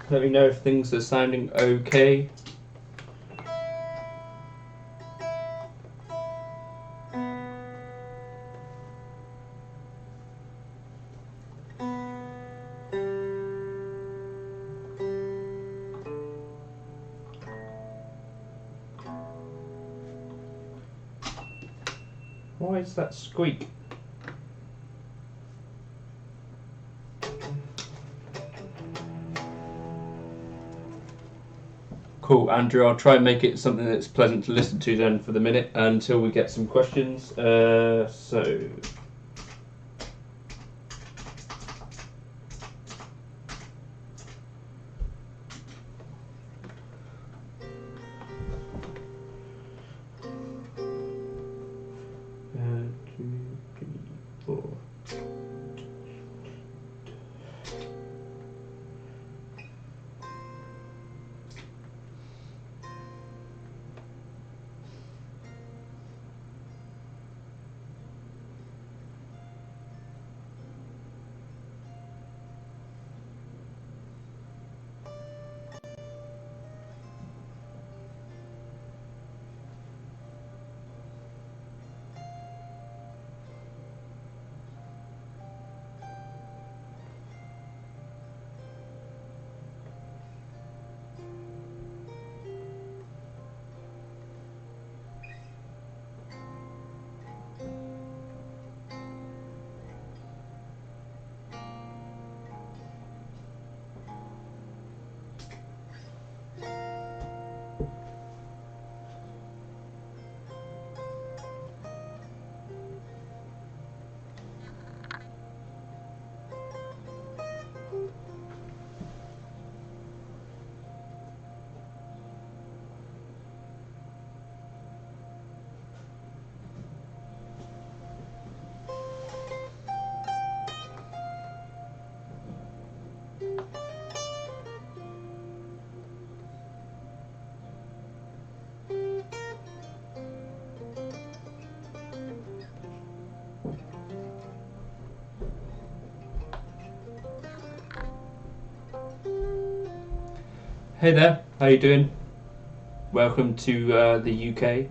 Let me know if things are sounding okay. Why is that squeak? Cool, Andrew, I'll try and make it something that's pleasant to listen to then for the minute until we get some questions. So... Hey there, how you doing? Welcome to the UK.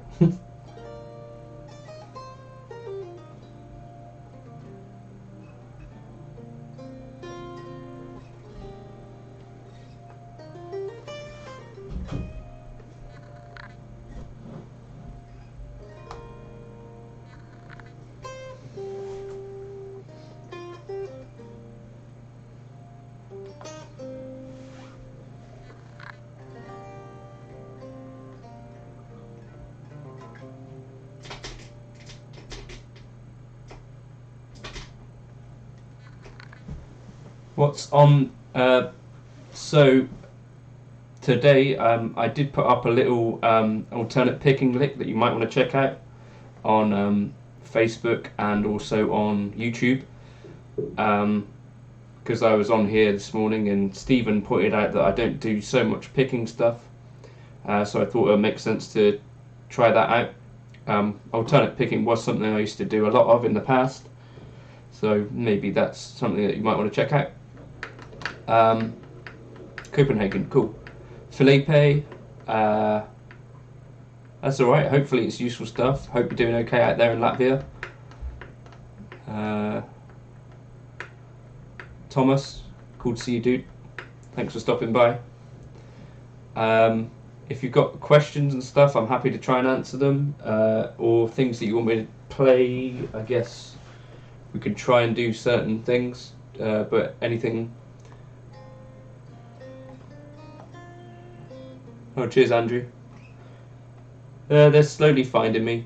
What's on? So today I did put up a little alternate picking link that you might want to check out on Facebook and also on YouTube. Because I was on here this morning and Stephen pointed out that I don't do so much picking stuff, so I thought it would make sense to try that out. Alternate picking was something I used to do a lot of in the past, so maybe that's something that you might want to check out. Copenhagen, cool. Felipe, that's alright, hopefully it's useful stuff. Hope you're doing okay out there in Latvia. Thomas, cool to see you, dude. Thanks for stopping by. If you've got questions and stuff, I'm happy to try and answer them, or things that you want me to play. I guess we can try and do certain things, but anything. Oh, cheers, Andrew. They're slowly finding me.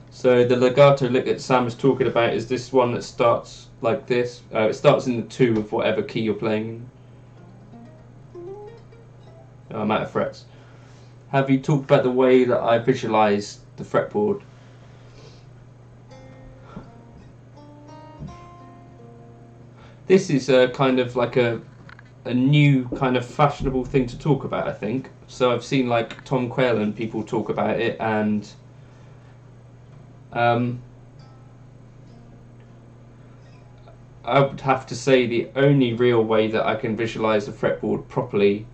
So the legato lick that Sam was talking about is this one that starts like this. It starts in the 2 of whatever key you're playing in. Oh, I'm out of frets. Have you talked about the way that I visualise the fretboard? This is kind of like a new kind of fashionable thing to talk about, I think. So I've seen like Tom Quayle and people talk about it, and I would have to say the only real way that I can visualize a fretboard properly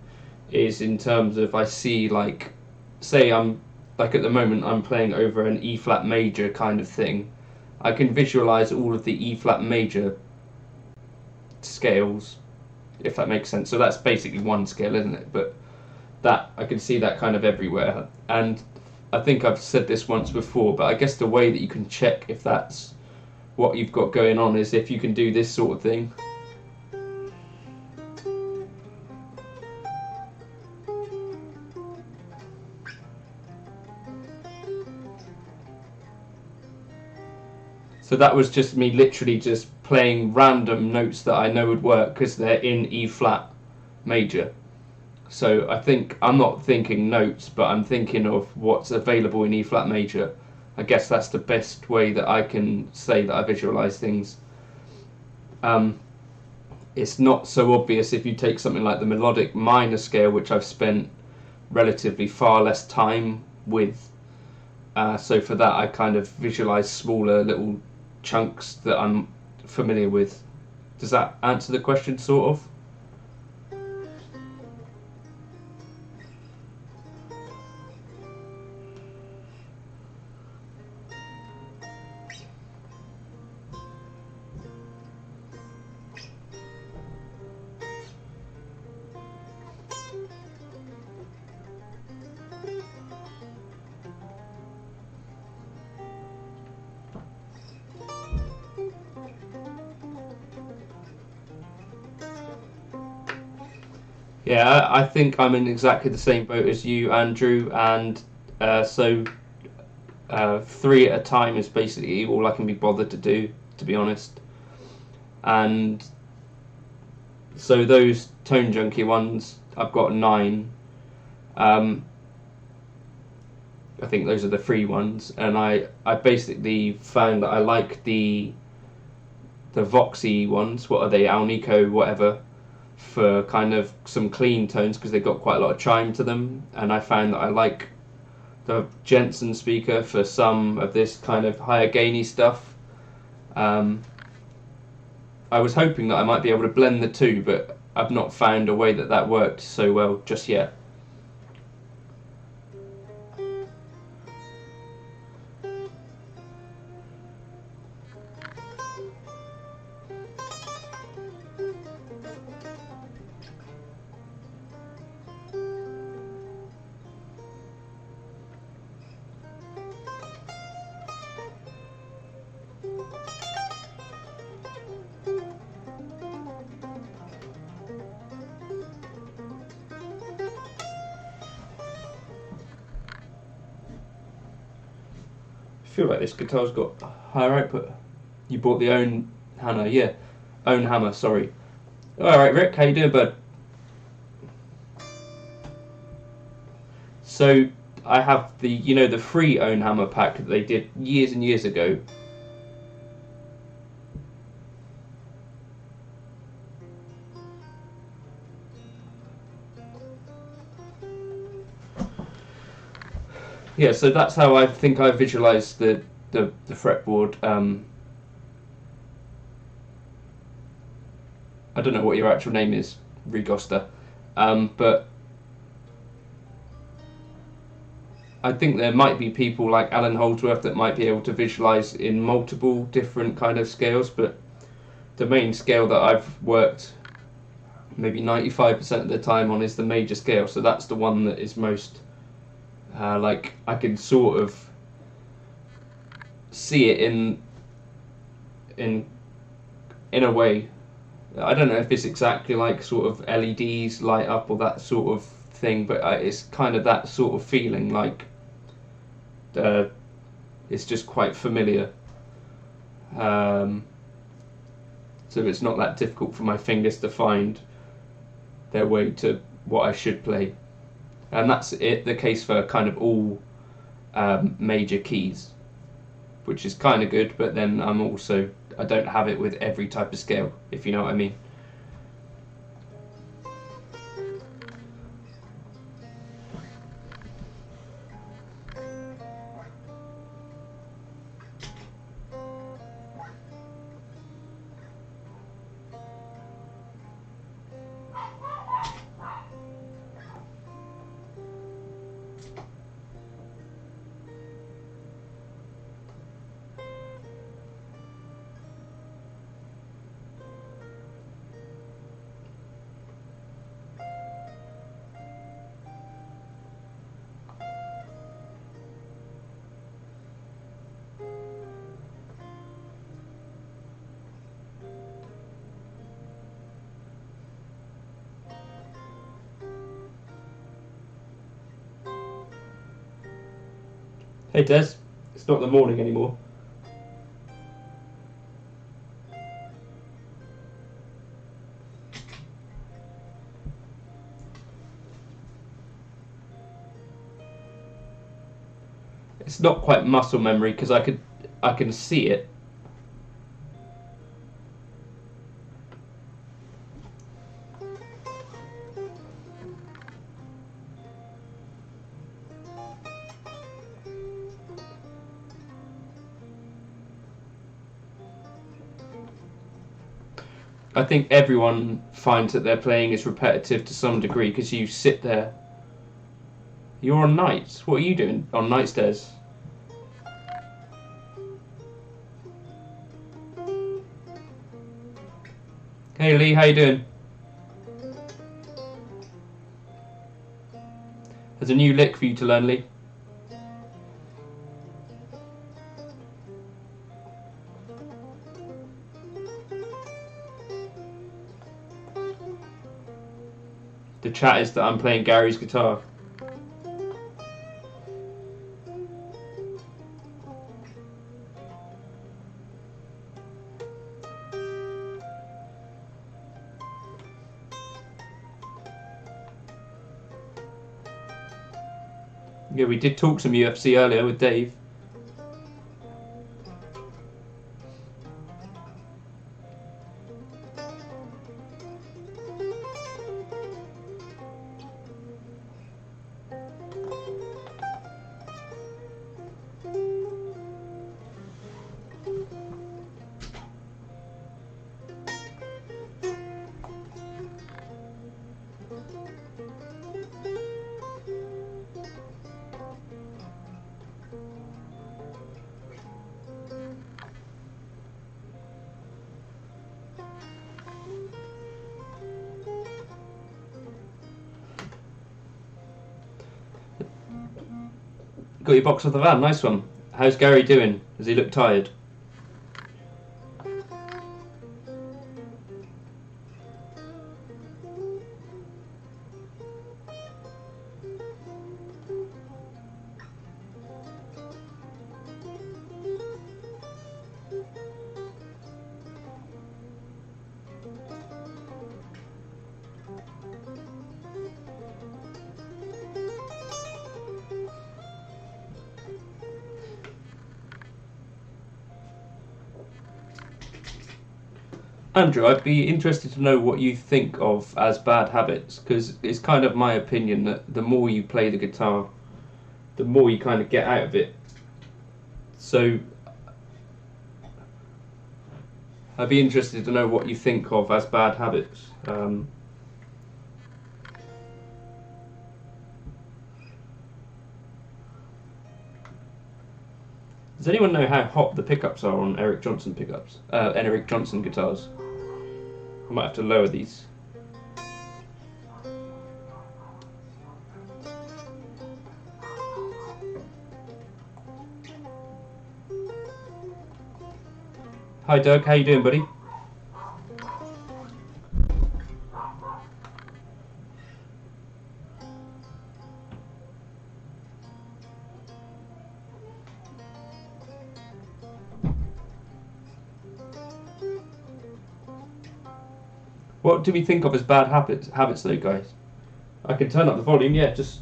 is in terms of I see, like, say I'm like at the moment I'm playing over an E flat major kind of thing. I can visualize all of the E flat major scales, if that makes sense. So that's basically one scale, isn't it? But that I can see that kind of everywhere. And I think I've said this once before, but I guess the way that you can check if that's what you've got going on is if you can do this sort of thing. So that was just me literally just playing random notes that I know would work because they're in E flat major. So I think I'm not thinking notes, but I'm thinking of what's available in E flat major. I guess that's the best way that I can say that I visualize things. It's not so obvious if you take something like the melodic minor scale, which I've spent relatively far less time with. So for that, I kind of visualize smaller little chunks that I'm familiar with. Does that answer the question, sort of? Yeah, I think I'm in exactly the same boat as you, Andrew, and so 3 at a time is basically all I can be bothered to do, to be honest. And so those tone junkie ones, I've got 9. Um, I think those are the free ones, and I basically found that I like the Voxy ones. What are they? Alnico, whatever, for kind of some clean tones because they've got quite a lot of chime to them, and I found that I like the Jensen speaker for some of this kind of higher gainy stuff. I was hoping that I might be able to blend the two, but I've not found a way that that worked so well just yet. I feel like this guitar's got higher output. You bought the own hammer, yeah. Own hammer, sorry. Alright, Rick, how you doing, bud? So, I have the free own hammer pack that they did years and years ago. Yeah, so that's how I think I visualise the fretboard. I don't know what your actual name is, Rigosta, but I think there might be people like Alan Holdsworth that might be able to visualise in multiple different kind of scales, but the main scale that I've worked maybe 95% of the time on is the major scale, so that's the one that is most like I can sort of see it in a way. I don't know if it's exactly like sort of LEDs light up or that sort of thing, but it's kind of that sort of feeling, like it's just quite familiar. So it's not that difficult for my fingers to find their way to what I should play. And that's the case for kind of all major keys, which is kind of good, but then I don't have it with every type of scale, if you know what I mean. Hey Des, it's not the morning anymore. It's not quite muscle memory because I can see it. I think everyone finds that their playing is repetitive to some degree because you sit there. You're on nights. What are you doing on nights, Des? Hey Lee, how you doing? There's a new lick for you to learn, Lee. The chat is that I'm playing Gary's guitar. Yeah, we did talk some UFC earlier with Dave. Got your box off the van, nice one. How's Gary doing? Does he look tired? Andrew, I'd be interested to know what you think of as bad habits, because it's kind of my opinion that the more you play the guitar, the more you kind of get out of it. So I'd be interested to know what you think of as bad habits. Does anyone know how hot the pickups are on Eric Johnson pickups? Eric Johnson guitars. I might have to lower these. Hi Doug, how you doing, buddy? What do we think of as bad habits though, guys? I can turn up the volume, yeah, just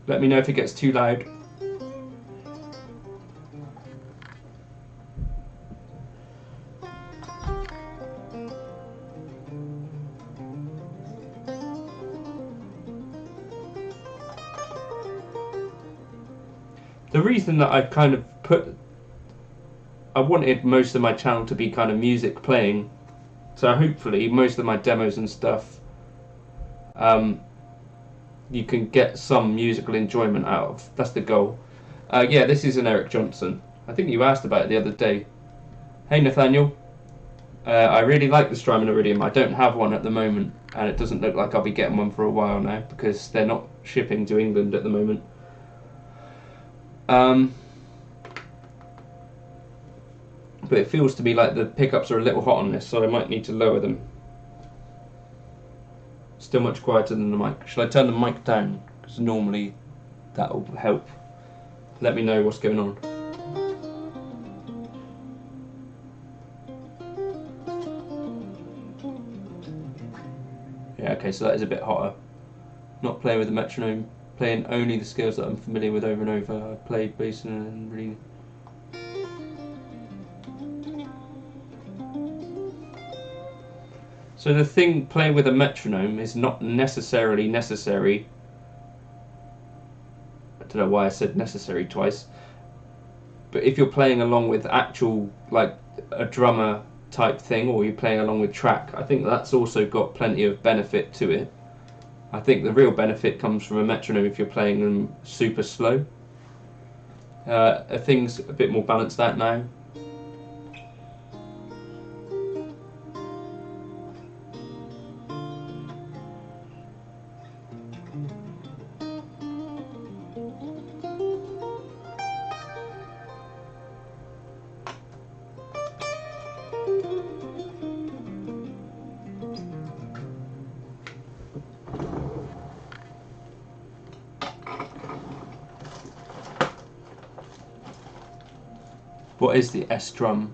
let me know if it gets too loud. The reason that I wanted most of my channel to be kind of music playing, so hopefully most of my demos and stuff you can get some musical enjoyment out of. That's the goal. Yeah, this is an Eric Johnson. I think you asked about it the other day. Hey Nathaniel, I really like the Strymon Iridium. I don't have one at the moment, and it doesn't look like I'll be getting one for a while now because they're not shipping to England at the moment. But it feels to me like the pickups are a little hot on this, so I might need to lower them. Still much quieter than the mic. Shall I turn the mic down? Because normally that'll help. let me know what's going on. Yeah, okay, so that is a bit hotter. Not playing with the metronome, playing only the scales that I'm familiar with over and over. I played bass and really. So the thing playing with a metronome is not necessarily necessary. I don't know why I said necessary twice. But if you're playing along with actual, like a drummer type thing, or you're playing along with track, I think that's also got plenty of benefit to it. I think the real benefit comes from a metronome if you're playing them super slow. Are things a bit more balanced out now? What is the S drum?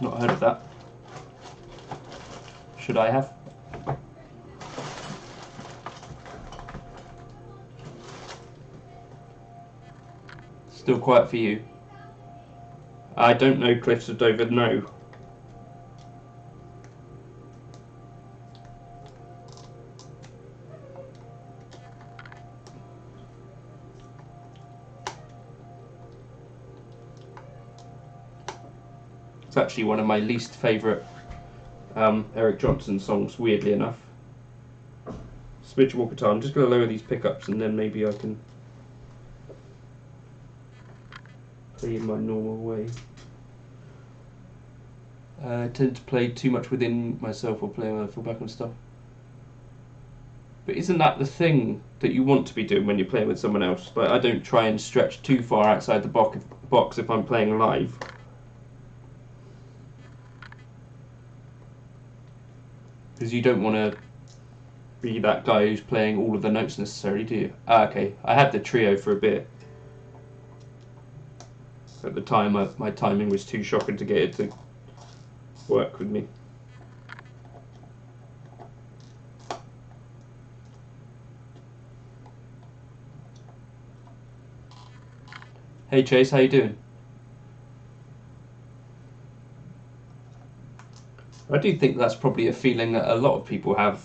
Not heard of that. Should I have? Still quiet for you? I don't know Cliffs of Dover, no. It's actually one of my least favourite Eric Johnson songs, weirdly enough. Smidge more guitar. I'm just going to lower these pickups and then maybe I can play in my normal way. I tend to play too much within myself or play when I fall back on stuff. But isn't that the thing that you want to be doing when you're playing with someone else? Like, I don't try and stretch too far outside the box if I'm playing live. Because you don't want to be that guy who's playing all of the notes necessarily, do you? Okay, I had the trio for a bit. At the time, my timing was too shocking to get it to work with me. Hey Chase, how you doing? I do think that's probably a feeling that a lot of people have.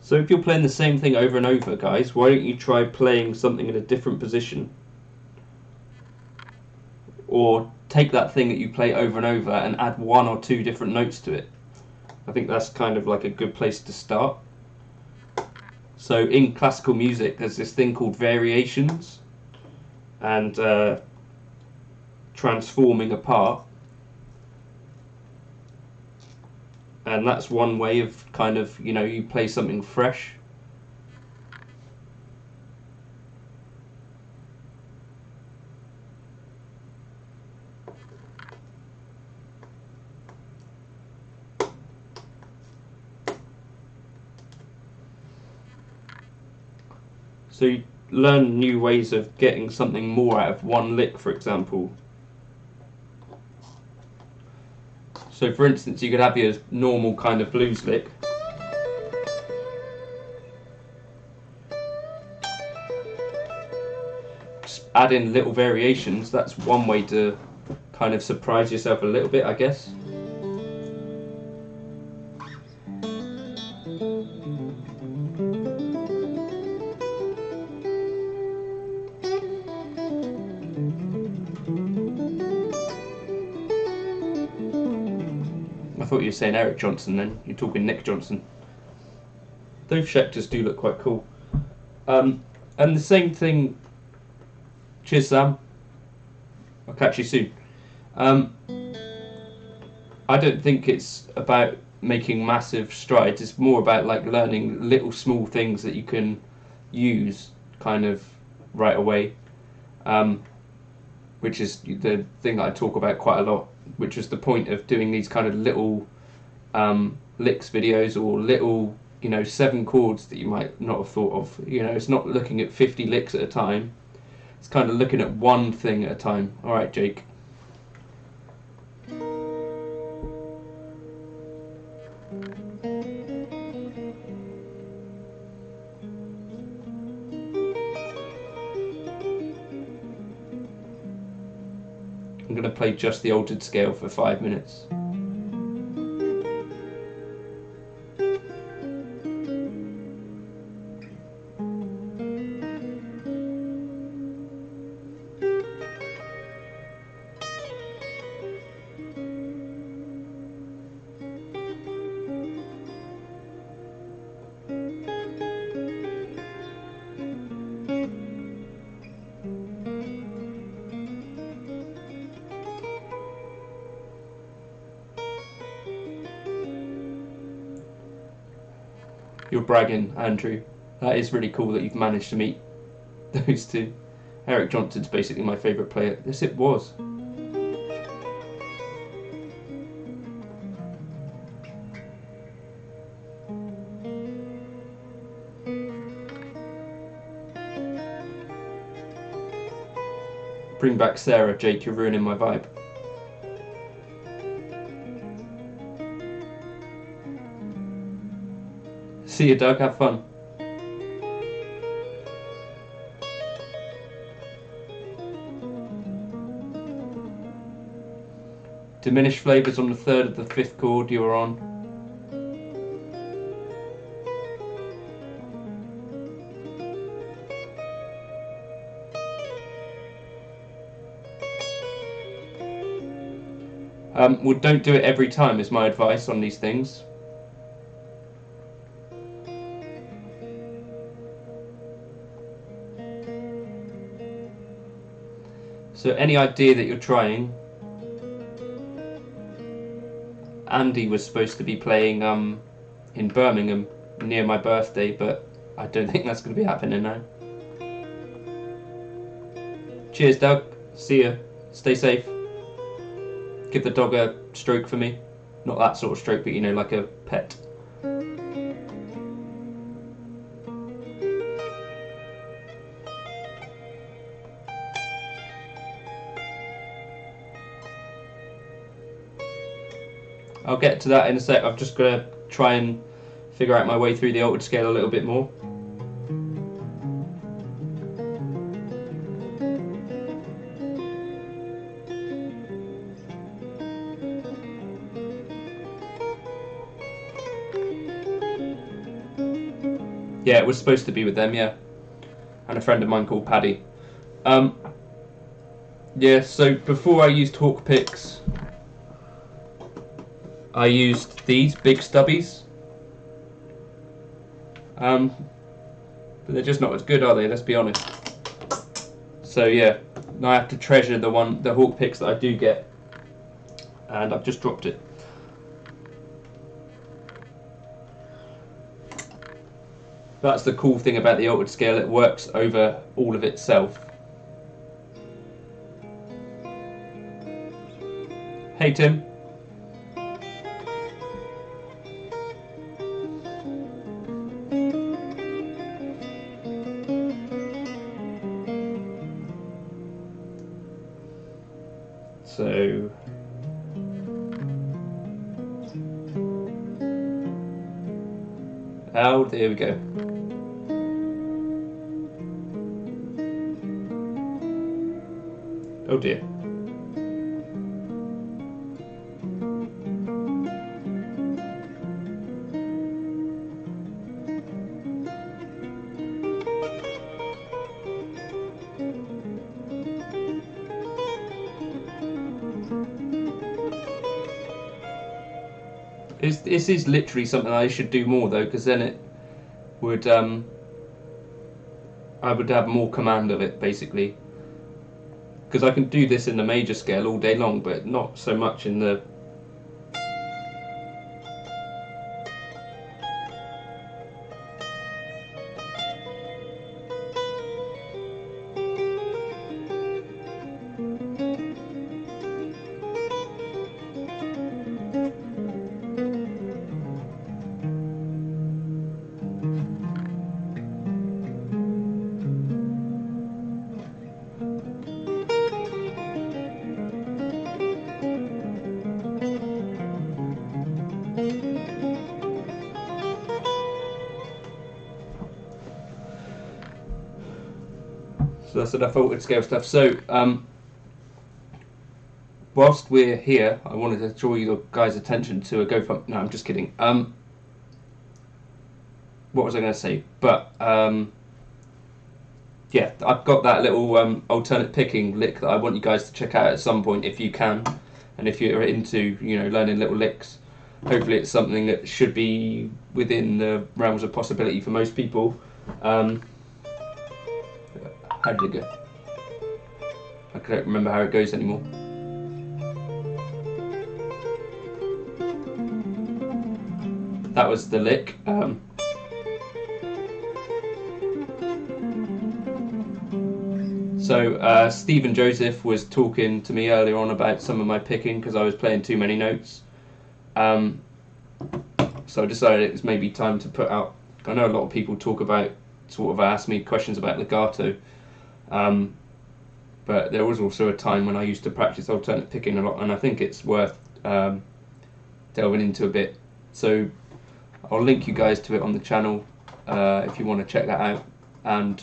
So if you're playing the same thing over and over, guys, why don't you try playing something in a different position? Or take that thing that you play over and over and add one or two different notes to it. I think that's kind of like a good place to start. So in classical music, there's this thing called variations and transforming a part. And that's one way of kind of, you know, you play something fresh. So you learn new ways of getting something more out of one lick, for example. So for instance, you could have your normal kind of blues lick. Just add in little variations. That's one way to kind of surprise yourself a little bit, I guess. I thought you were saying Eric Johnson then. You're talking Nick Johnson. Those Schecters do look quite cool. And the same thing. Cheers, Sam. I'll catch you soon. I don't think it's about making massive strides. It's more about like learning little small things that you can use kind of right away. which is the thing that I talk about quite a lot, which is the point of doing these kind of little licks videos, or little, 7 chords that you might not have thought of. It's not looking at 50 licks at a time. It's kind of looking at one thing at a time. All right, Jake. I'm going to play just the altered scale for 5 minutes. You're bragging, Andrew. That is really cool that you've managed to meet those two. Eric Johnson's basically my favourite player. Yes, it was. Bring back Sarah, Jake, you're ruining my vibe. See you, Doug, have fun. Diminished flavours on the 3rd of the 5th chord you're on. Well, don't do it every time is my advice on these things. So any idea that you're trying, Andy was supposed to be playing in Birmingham near my birthday, but I don't think that's going to be happening now. Cheers, Doug. See ya. Stay safe. Give the dog a stroke for me. Not that sort of stroke, but like a pet. I'll get to that in a sec. I'm just going to try and figure out my way through the altered scale a little bit more. Yeah, it was supposed to be with them, yeah. And a friend of mine called Paddy. Yeah, so before I used Hawk picks, I used these big stubbies. But they're just not as good, are they? Let's be honest. So yeah, now I have to treasure the Hawk picks that I do get. And I've just dropped it. That's the cool thing about the altered scale, it works over all of itself. Hey Tim. So oh, there we go. Oh dear. This is literally something I should do more though, because then it would I would have more command of it basically. Because I can do this in the major scale all day long, but not so much in the So that's enough altered scale stuff. So whilst we're here, I wanted to draw your guys' attention to a GoFundMe. No, I'm just kidding. What was I going to say? But yeah, I've got that little alternate picking lick that I want you guys to check out at some point if you can, and if you're into learning little licks. Hopefully, it's something that should be within the realms of possibility for most people. How did it go? I don't remember how it goes anymore. That was the lick. So Stephen Joseph was talking to me earlier on about some of my picking because I was playing too many notes. So I decided it was maybe time to put out. I know a lot of people sort of ask me questions about legato, but there was also a time when I used to practice alternate picking a lot, and I think it's worth delving into a bit. So I'll link you guys to it on the channel if you want to check that out. And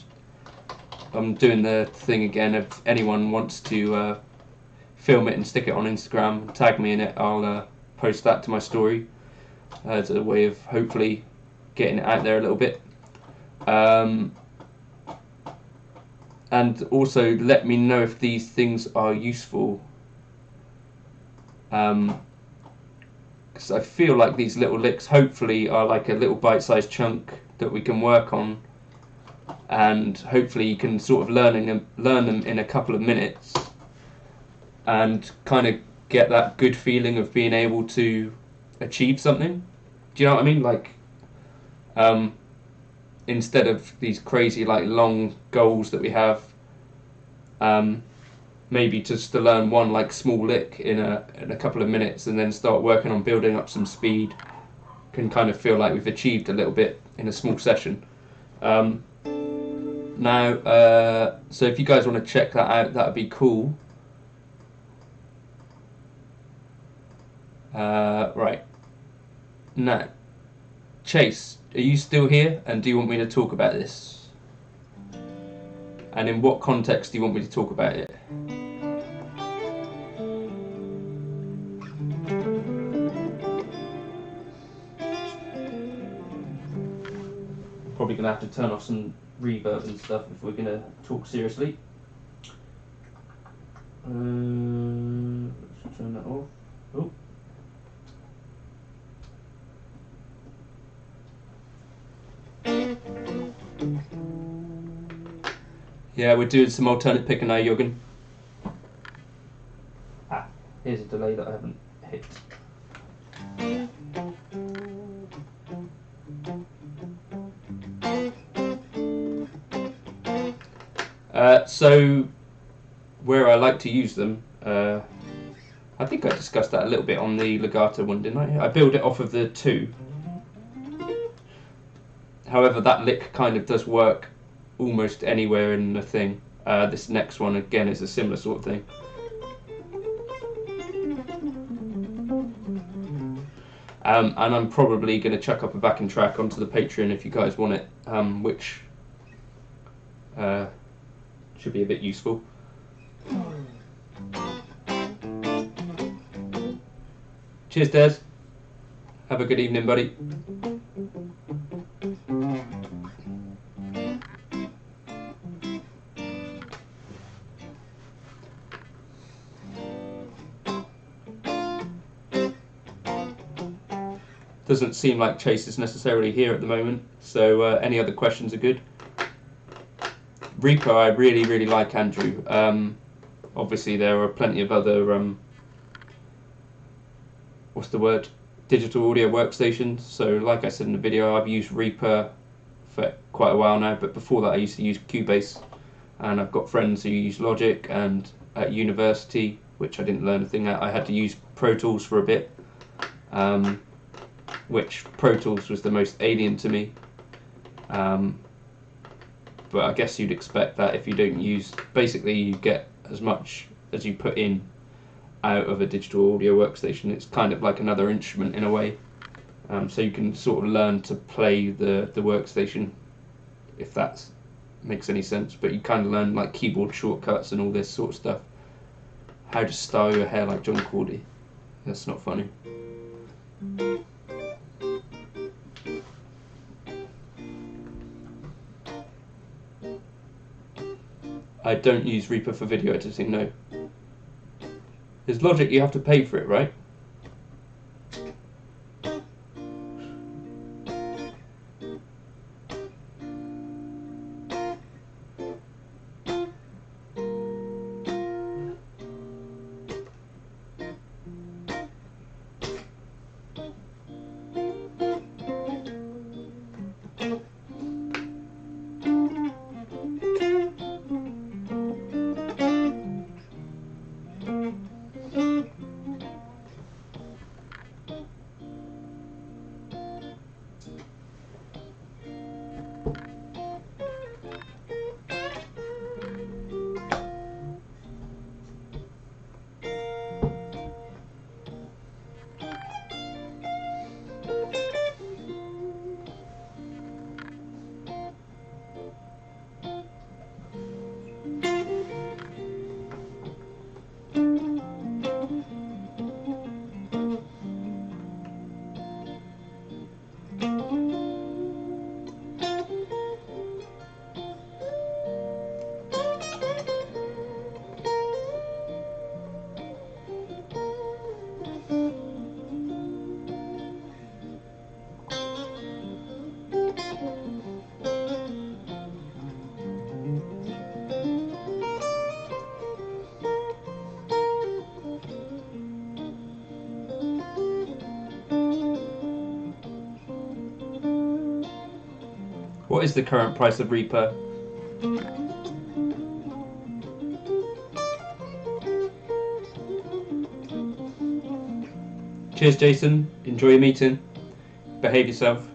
I'm doing the thing again. If anyone wants to film it and stick it on Instagram, tag me in it, I'll post that to my story as a way of hopefully getting it out there a little bit. And also let me know if these things are useful. Because I feel like these little licks hopefully are like a little bite-sized chunk that we can work on, and hopefully you can sort of learn them in a couple of minutes and kind of get that good feeling of being able to achieve something. Do you know what I mean? Like instead of these crazy like long goals that we have, maybe just to learn one like small lick in a couple of minutes and then start working on building up some speed can kind of feel like we've achieved a little bit in a small session. Now, so if you guys want to check that out, that would be cool. Right. Now, Chase, are you still here? And do you want me to talk about this? And in what context do you want me to talk about it? Probably going to have to turn off some reverb and stuff if we're going to talk seriously. Let's turn that off. Oh. Yeah, we're doing some alternate picking now, Jürgen. Here's a delay that I haven't hit. So where I like to use them, I think I discussed that a little bit on the legato one, didn't I? I build it off of the 2. However, that lick kind of does work almost anywhere in the thing. This next one again is a similar sort of thing. And I'm probably going to chuck up a backing track onto the Patreon if you guys want it, which should be a bit useful. Cheers, Des. Have a good evening, buddy. Doesn't seem like Chase is necessarily here at the moment, so any other questions are good. Reaper, I really, really like, Andrew. Obviously, there are plenty of other, digital audio workstations. So, like I said in the video, I've used Reaper for quite a while now, but before that I used to use Cubase. And I've got friends who use Logic, and at university, which I didn't learn a thing at, I had to use Pro Tools for a bit. Which Pro Tools was the most alien to me. But I guess you'd expect that if you don't use, basically you get as much as you put in out of a digital audio workstation. It's kind of like another instrument in a way. So you can sort of learn to play the workstation, if that makes any sense, but you kind of learn like keyboard shortcuts and all this sort of stuff. How to style your hair like John Cordy. That's not funny. I don't use Reaper for video editing, no. There's Logic, you have to pay for it, right? What is the current price of Reaper? Cheers, Jason. Enjoy your meeting. Behave yourself.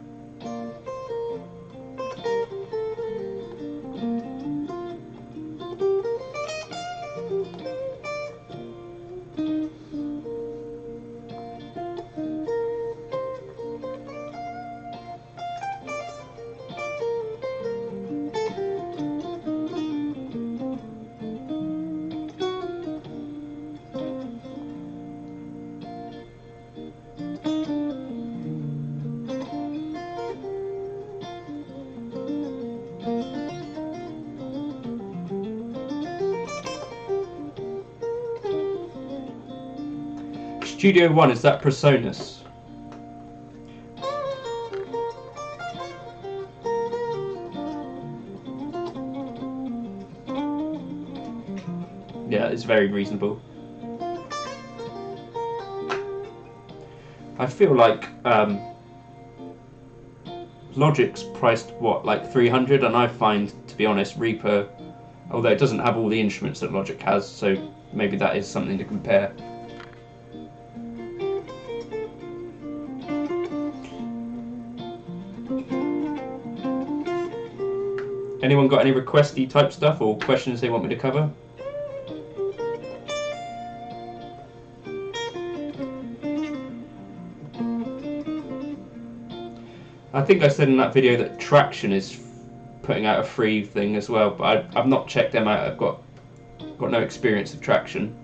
Studio One, is that PreSonus? Yeah, it's very reasonable. I feel like Logic's priced what, like 300, and I find, to be honest, Reaper, although it doesn't have all the instruments that Logic has, so maybe that is something to compare. Anyone got any requesty type stuff or questions they want me to cover? I think I said in that video that Traction is putting out a free thing as well, but I've not checked them out. I've got no experience of Traction.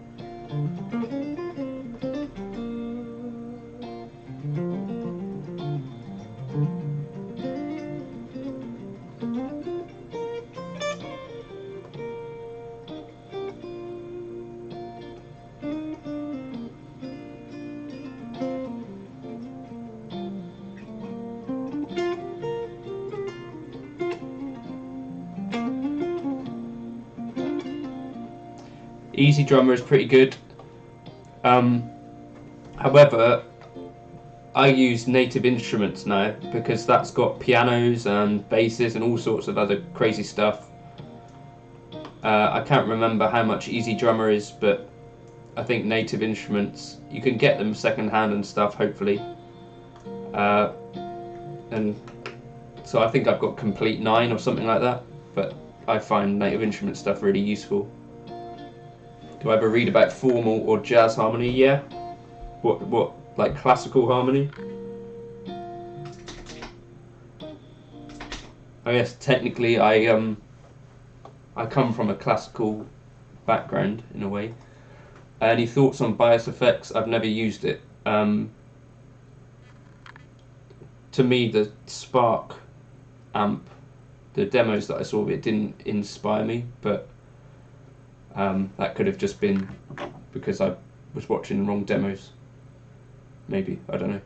EZdrummer is pretty good. However, I use Native Instruments now because that's got pianos and basses and all sorts of other crazy stuff. I can't remember how much EZdrummer is, but I think Native Instruments, you can get them second-hand and stuff, hopefully. And so I think I've got Complete 9 or something like that, but I find Native Instruments stuff really useful. Do I ever read about formal or jazz harmony? Yeah. What, like classical harmony? I guess technically I I come from a classical background in a way. Any thoughts on bias effects? I've never used it. To me, the Spark amp, the demos that I saw of it didn't inspire me, but that could have just been because I was watching the wrong demos. Maybe, I don't know.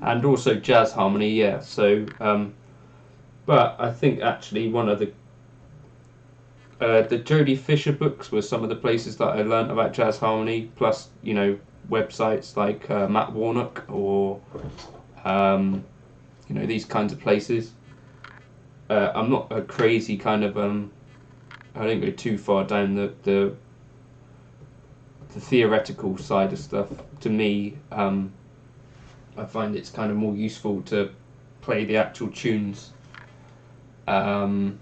And also jazz harmony, yeah. So, but I think actually one of the Jody Fisher books were some of the places that I learnt about jazz harmony. Plus, you know, websites like Matt Warnock or you know, these kinds of places. I'm not a crazy kind of I don't go too far down the theoretical side of stuff. To me, I find it's kind of more useful to play the actual tunes. Because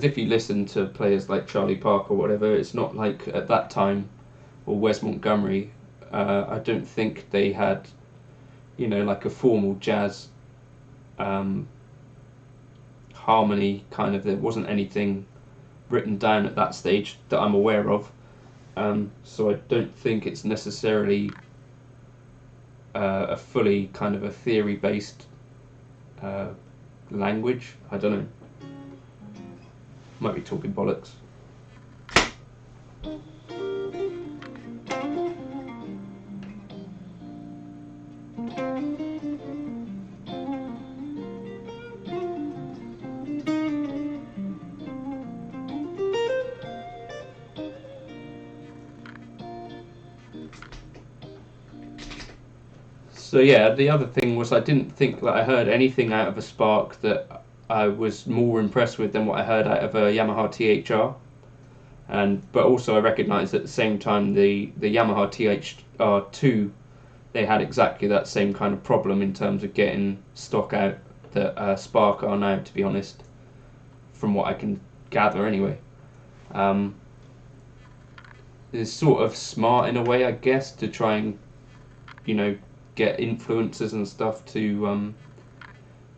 if you listen to players like Charlie Parker or whatever, it's not like at that time, or Wes Montgomery, I don't think they had, you know, like a formal jazz harmony kind of. There wasn't anything written down at that stage that I'm aware of. So I don't think it's necessarily a fully kind of a theory-based language. I don't know. Might be talking bollocks. So yeah, the other thing was I didn't think that I heard anything out of a Spark that I was more impressed with than what I heard out of a Yamaha THR. But also I recognised at the same time the Yamaha THR2, they had exactly that same kind of problem in terms of getting stock out that Spark are now, to be honest, from what I can gather anyway. It's sort of smart in a way, I guess, to try and, you know, get influencers and stuff to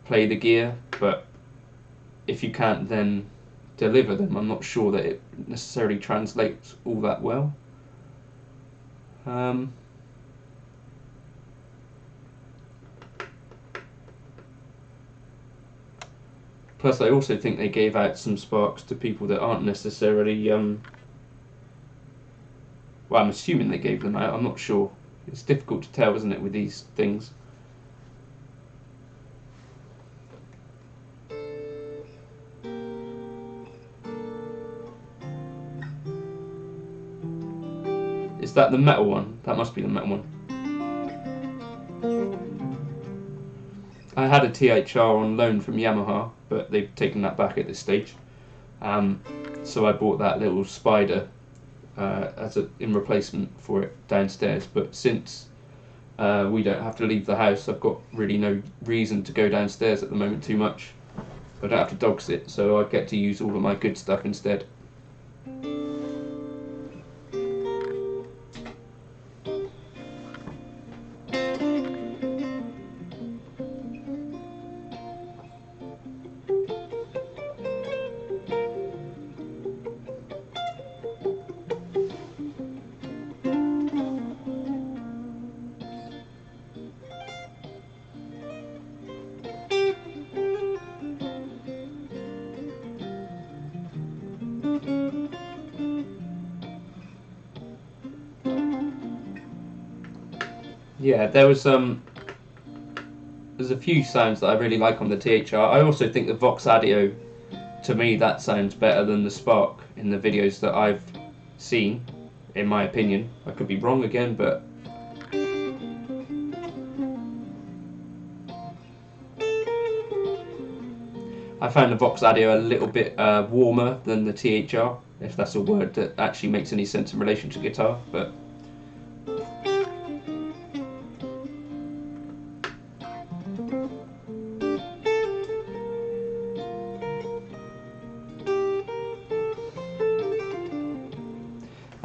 play the gear, but if you can't then deliver them, I'm not sure that it necessarily translates all that well. Plus, I also think they gave out some Sparks to people that aren't necessarily. Well, I'm assuming they gave them out. I'm not sure. It's difficult to tell, isn't it, with these things? Is that the metal one? That must be the metal one. I had a THR on loan from Yamaha, but they've taken that back at this stage. So I bought that little Spider in replacement for it downstairs. But since we don't have to leave the house, I've got really no reason to go downstairs at the moment too much. I don't have to dog sit, so I get to use all of my good stuff instead. Yeah, there's a few sounds that I really like on the THR. I also think the Vox Audio, to me, that sounds better than the Spark in the videos that I've seen, in my opinion. I could be wrong again, but I found the Vox Audio a little bit warmer than the THR, if that's a word that actually makes any sense in relation to guitar. But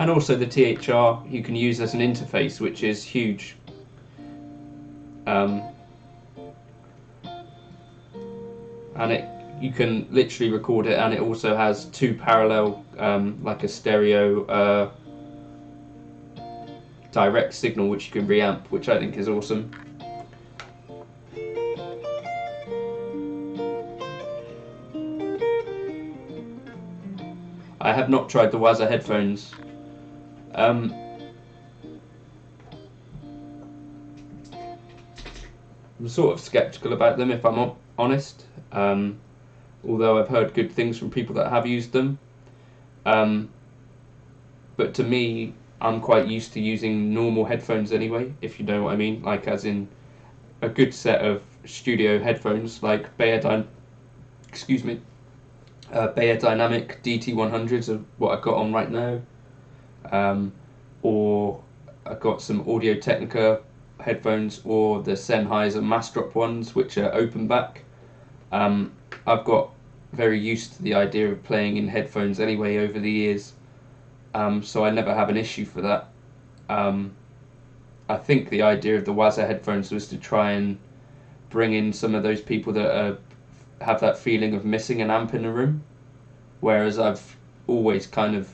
And also the THR you can use as an interface, which is huge. And you can literally record it, and it also has two parallel, like a stereo direct signal which you can reamp, which I think is awesome. I have not tried the Waza headphones. I'm sort of skeptical about them, if I'm honest, although I've heard good things from people that have used them. But to me, I'm quite used to using normal headphones anyway, if you know what I mean, like as in a good set of studio headphones, like Bayer Dynamic DT100s are what I've got on right now, or I've got some Audio Technica headphones, or the Sennheiser Massdrop ones, which are open back. I've got very used to the idea of playing in headphones anyway over the years, so I never have an issue for that. I think the idea of the Waza headphones was to try and bring in some of those people that have that feeling of missing an amp in a room, whereas I've always kind of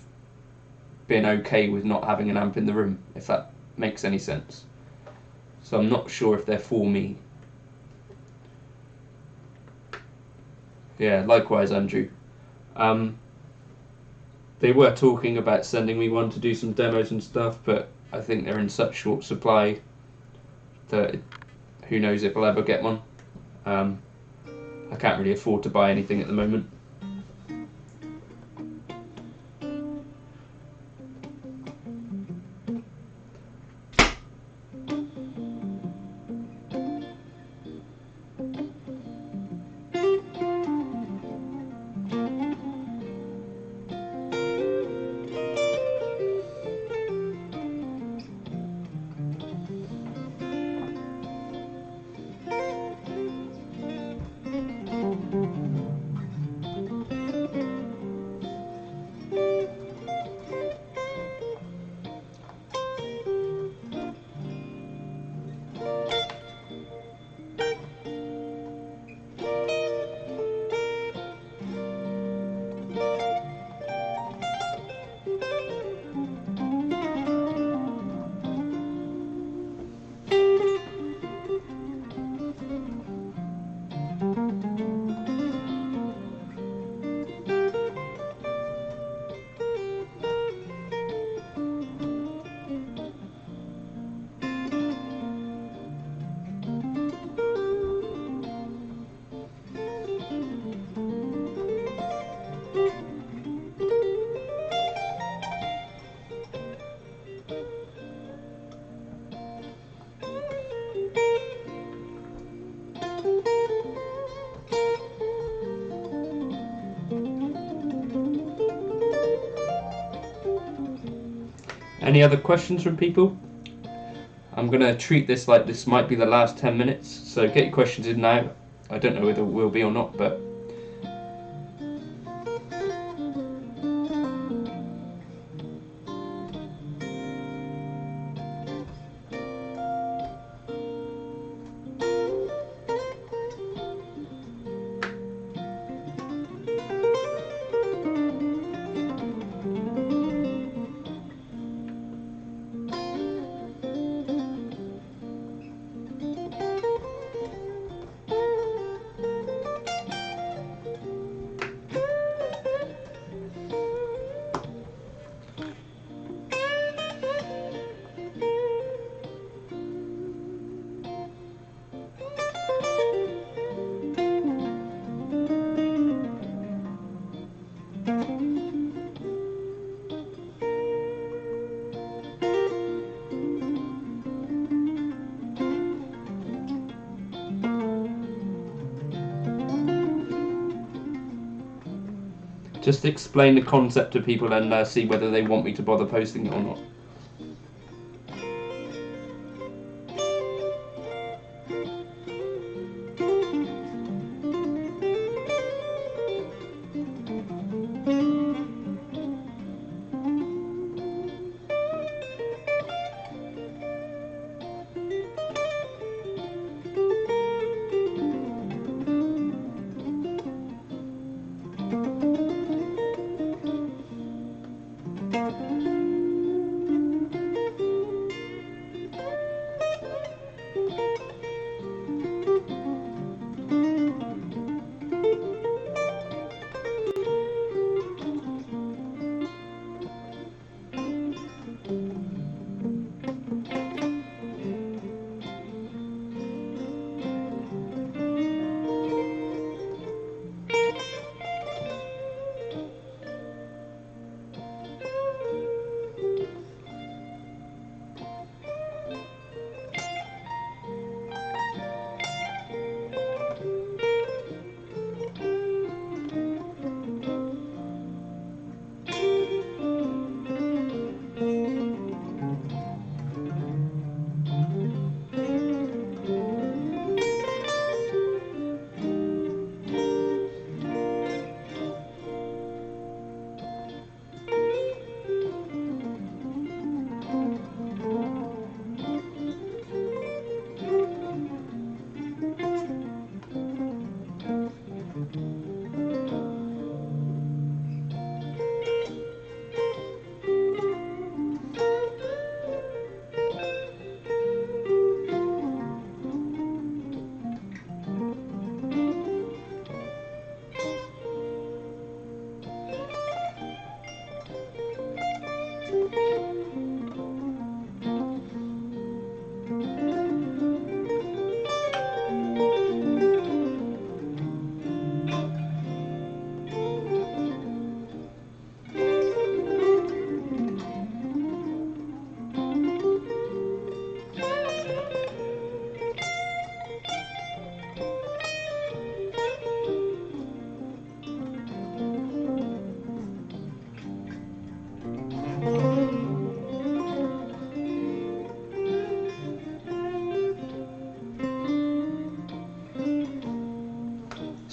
been okay with not having an amp in the room, if that makes any sense. So I'm not sure if they're for me. Yeah, likewise, Andrew. They were talking about sending me one to do some demos and stuff, but I think they're in such short supply that who knows if I'll ever get one. I can't really afford to buy anything at the moment. Any other questions from people? I'm going to treat this like this might be the last 10 minutes, so get your questions in now. I don't know whether it will be or not, but just explain the concept to people and see whether they want me to bother posting it or not.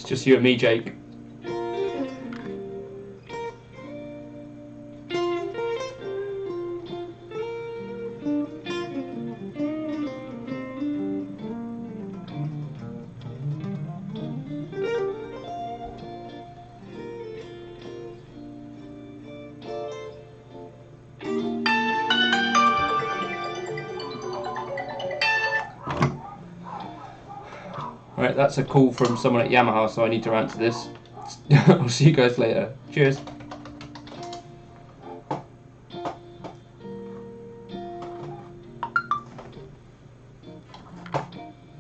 It's just you and me, Jake. Right, that's a call from someone at Yamaha, so I need to answer this. I'll see you guys later. Cheers.